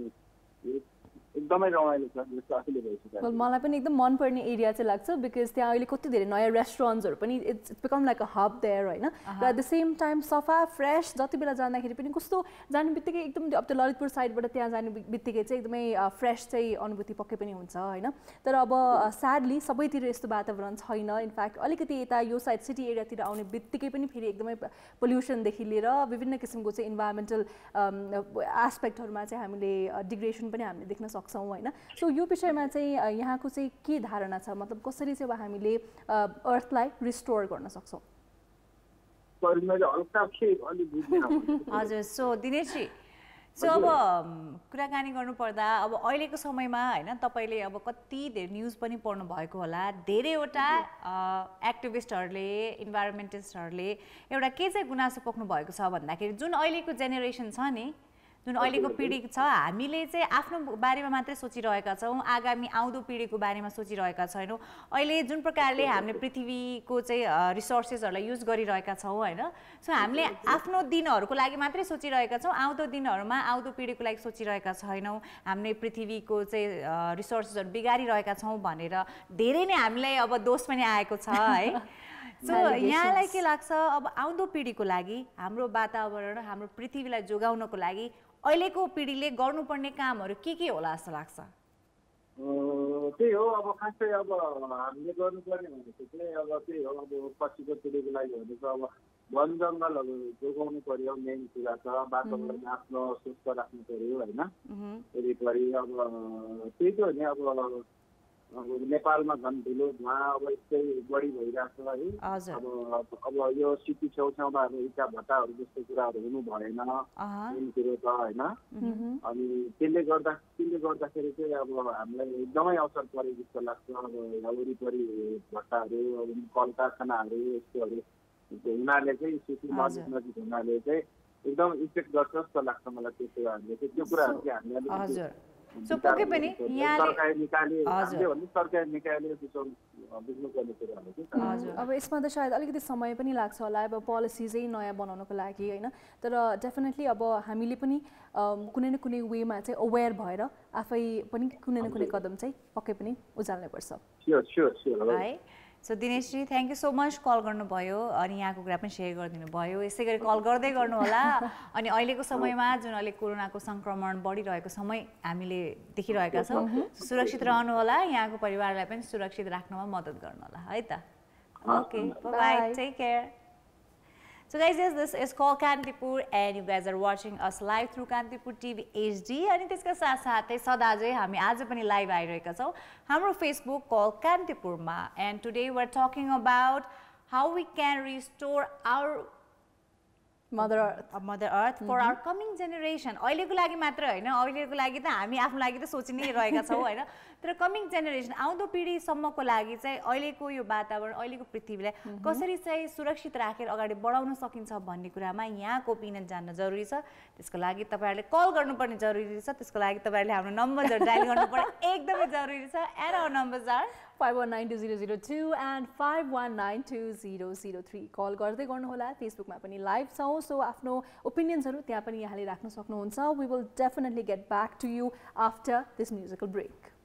एकदमै रमाइलो छ जस्तो आफूले भइसक्यो। मलाई पनि एकदम मनपर्ने एरिया चाहिँ लाग्छ बिकज त्यहाँ अहिले कति धेरै नयाँ रेस्टुरेन्ट्सहरू पनि it's become like a hub there होइन र एट द सेम टाइम सफा फ्रेस जति बेला जाँदाखेरि पनि कस्तो जाने बित्तिकै एकदम अब त्यो ललितपुर साइडबाट त्यहाँ जाने बित्तिकै चाहिँ एकदमै फ्रेस चाहिँ अनुभूति पक्कै पनि हुन्छ होइन। तर अब स्याडली सबैतिर यस्तो वातावरण छैन। इनफ्याक्ट अलिकति यता यो साइड सिटी एरियातिर आउने बित्तिकै पनि फेरि एकदमै पोल्युसनदेखि लिएर विभिन्न किसिमको चाहिँ इन्भाइरोमेन्टल एस्पेक्टहरूमा चाहिँ हामीले डिग्रेडेसन पनि हामीले देख्न सक्छौँ होइन। सो यो विषयमा चाहिँ यहाँको चाहिँ के धारणा छ, मतलब कसरी चाहिँ अब हामीले अर्थलाई रिस्टोर गर्न सक्छौँ? हजुर, सो दिनेशजी, सो अब कुराकानी गर्नुपर्दा अब अहिलेको समयमा होइन तपाईँले अब कति धेरै न्युज पनि पढ्नु भएको होला, धेरैवटा एक्टिभिस्टहरूले इन्भाइरोमेन्टिस्टहरूले एउटा के चाहिँ गुनासो पोख्नु भएको छ भन्दाखेरि जुन अहिलेको जेनेरेसन छ नि, जुन अहिलेको पिँढी छ, हामीले चाहिँ आफ्नो बारेमा मात्रै सोचिरहेका छौँ, आगामी आउँदो पिँढीको बारेमा सोचिरहेका छैनौँ। अहिले जुन प्रकारले हामीले पृथ्वीको चाहिँ रिसोर्सेसहरूलाई युज गरिरहेका छौँ होइन, सो हामीले आफ्नो दिनहरूको लागि मात्रै सोचिरहेका छौँ, आउँदो दिनहरूमा आउँदो पिँढीको लागि सोचिरहेका छैनौँ। हामीले पृथ्वीको चाहिँ रिसोर्सेसहरू बिगारिरहेका छौँ भनेर धेरै नै हामीलाई अब दोष पनि आएको छ है। सो यहाँलाई के लाग्छ अब आउँदो पिँढीको लागि हाम्रो वातावरण हाम्रो पृथ्वीलाई जोगाउनको लागि अहिलेको पिँढीले गर्नुपर्ने कामहरू के होला जस्तो लाग्छ? त्यही हो अब खासै अब हामीले गर्नुपर्ने भनेको चाहिँ अब त्यही हो अब पछिको पिँढीको लागि भनेको अब वन जङ्गलहरू जोगाउनु पर्यो, मेन कुरा छ। वातावरण आफ्नो सुस्थ राख्नु पर्यो होइन वरिपरि। अब त्यही त हो नि अब नेपालमा झन् धुलो धुवा अब यस्तै बढी भइरहेको छ है। अब यो सिटी छेउछाउमा अब इटा भट्टाहरू जस्तो कुराहरू हुनु भएन मेन कुरो त होइन। अनि त्यसले गर्दाखेरि चाहिँ अब हामीलाई एकदमै असर परेको जस्तो लाग्छ। अब वरिपरि भट्टाहरू कल कारखानाहरू यस्तोहरू हुनाले चाहिँ सिटी नजिक हुनाले चाहिँ एकदम इफेक्ट गर्छ जस्तो लाग्छ मलाई। त्यो कुराहरूले चाहिँ त्यो कुराहरू चाहिँ हामीले सो पक्कै पनि अब यसमा त सायद अलिकति समय पनि लाग्छ होला अब पोलिसिजै नयाँ बनाउनको लागि होइन। तर डेफिनेटली अब हामीले पनि कुनै न कुनै वेमा चाहिँ अवेर भएर आफै पनि कुनै न कुनै कदम चाहिँ पक्कै पनि उचाल्नै पर्छ। So दिनेशजी, thank you so much call गर्नुभयो अनि यहाँको कुरा पनि सेयर गरिदिनु भयो। यसै गरी कल गर्दै गर्नु होला। अनि अहिलेको समयमा जुन अहिले कोरोनाको सङ्क्रमण बढिरहेको समय हामीले देखिरहेका छौँ, सुरक्षित रहनु होला, यहाँको परिवारलाई पनि सुरक्षित राख्नमा मद्दत गर्नु होला है त। Okay, bye, take care. So guys, yes, this is called Kantipur and you guys are watching us live through Kantipur TV HD अनि त्यसका साथसाथै सदा चाहिँ हामी आज पनि लाइभ आइरहेका छौँ हाम्रो Facebook call Kantipur मा। And today we're talking about how we can restore our Mother Earth for our coming generation. अहिलेको लागि मात्र होइन, अहिलेको लागि त हामी आफ्नो लागि त सोचि नै रहेका छौँ होइन, तर कमिङ जेनेरेसन आउँदो पिँढीसम्मको लागि चाहिँ अहिलेको यो वातावरण अहिलेको पृथ्वीलाई कसरी चाहिँ सुरक्षित राखेर अगाडि बढाउन सकिन्छ भन्ने कुरामा यहाँको ओपिनियन जान्न जरुरी छ। त्यसको लागि तपाईँहरूले कल गर्नुपर्ने जरुरी छ। त्यसको लागि तपाईँहरूले हाम्रो नम्बरहरू डायल गर्नुपर्ने एकदमै जरुरी छ। And our numbers are 51920002 and 51920003 कल गर्दै गर्नुहोला। फेसबुकमा पनि लाइभ छौँ, सो आफ्नो ओपिनियन्सहरू त्यहाँ पनि यहाँले राख्न सक्नुहुन्छ। We will definitely get back to you after this musical break.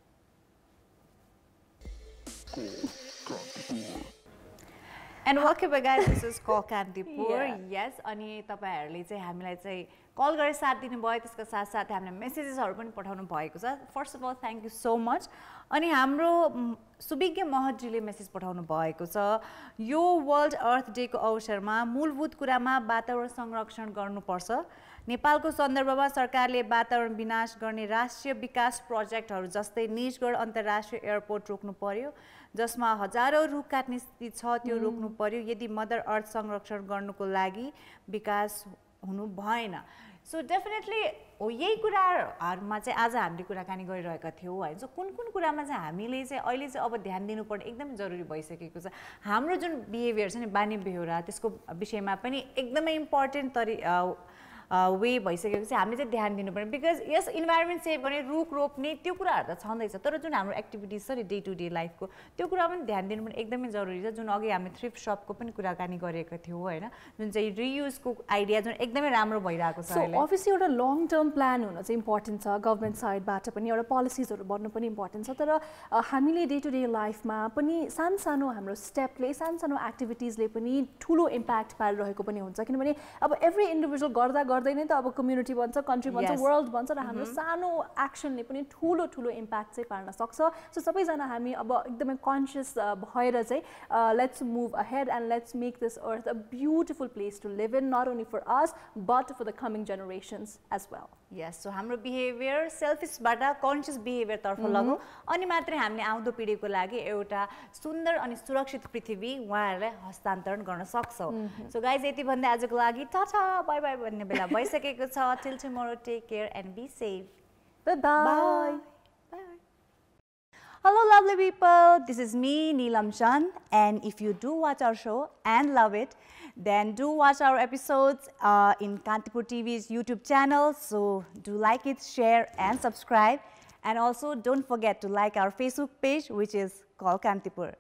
And welcome back guys, this is called Kantipur. Yes, अनि तपाईहरुले चाहिँ हामीलाई चाहिँ कल गरेर साथ दिनुभयो, त्यसका साथसाथै हामीले मेसेजेसहरु पनि पठाउनु भएको छ। First of all thank you so much. अनि हाम्रो सुविज्ञ महतजीले मेसेज पठाउनु भएको छ, यो वर्ल्ड अर्थ डे को अवसरमा मूलभूत कुरामा वातावरण संरक्षण गर्नुपर्छ। नेपालको सन्दर्भमा सरकारले वातावरण विनाश गर्ने राष्ट्रिय विकास प्रोजेक्टहरु जस्तै निजगढ अन्तर्राष्ट्रिय एयरपोर्ट रोक्नु पर्यो, जसमा हजारौं रुख काट्ने स्थिति छ, त्यो रोक्नु पर्यो यदि मदर अर्थ संरक्षण गर्नुको लागि विकास हुनु भएन। सो डेफिनेटली यही कुराहरुमा चाहिँ आज हामीले कुराकानी गरिरहेका थियौं हैन। सो कुन कुन कुरामा चाहिँ हामीले चाहिँ अहिले चाहिँ अब ध्यान दिनुपर्ने एकदम जरुरी भइसकेको छ। हाम्रो जुन बिहेभियर छ नि, बानी बेहोरा, त्यसको विषयमा पनि एकदमै इम्पोर्टेन्ट वे भइसकेको चाहिँ हामीले चाहिँ ध्यान दिनुपर्ने बिकज यस इन्भाइरोमेन्ट सेभ गर्ने रुख रोप्ने त्यो कुराहरू त छँदैछ तर जुन हाम्रो एक्टिभिटिज छ नि डे टु डे लाइफको त्यो कुरा पनि ध्यान दिनुपर्ने एकदमै जरुरी छ जुन अघि हामी थ्रिफ्ट सपको पनि कुराकानी गरेको थियौँ होइन जुन चाहिँ रियुजको आइडिया जुन एकदमै राम्रो भइरहेको छ अहिले अभियसली एउटा लङ टर्म प्लान हुन चाहिँ इम्पोर्टेन्ट छ गभर्मेन्ट साइडबाट पनि एउटा पोलिसिजहरू बन्नु पनि इम्पोर्टेन्ट छ तर हामीले डे टु डे लाइफमा पनि सानो हाम्रो स्टेपले सानो एक्टिभिटिजले पनि ठुलो इम्प्याक्ट पारिरहेको पनि हुन्छ किनभने अब एभ्री इन्डिभिजुअल गर्दा गर्दै नै त अब कम्युनिटी बन्छ कन्ट्री बन्छ वर्ल्ड बन्छ र हाम्रो सानो एक्सनले पनि ठुलो इम्प्याक्ट चाहिँ पार्न सक्छ सो सबैजना हामी अब एकदमै कन्सियस भएर चाहिँ let's move ahead and let's make this earth a beautiful place to live in not only for us but for the coming generations as well yes so हाम्रो बिहेभियर सेल्फिसबाट कन्सियस बिहेभियरतर्फ लगाउँ अनि मात्रै हामीले आउँदो पिँढीको लागि एउटा सुन्दर अनि सुरक्षित पृथ्वी उहाँहरूलाई हस्तान्तरण गर्न सक्छौँ सो गाइज यति भन्दै आजको लागि टाटा बाई बाई भन्ने बेला भइसकेको छ till tomorrow take care and be safe bye Hello lovely people, this is me Neelam Chand and if you do watch our show and love it then do watch our episodes in Kantipur TV's YouTube channel, so do like it, share and subscribe and also don't forget to like our Facebook page which is called Kantipur.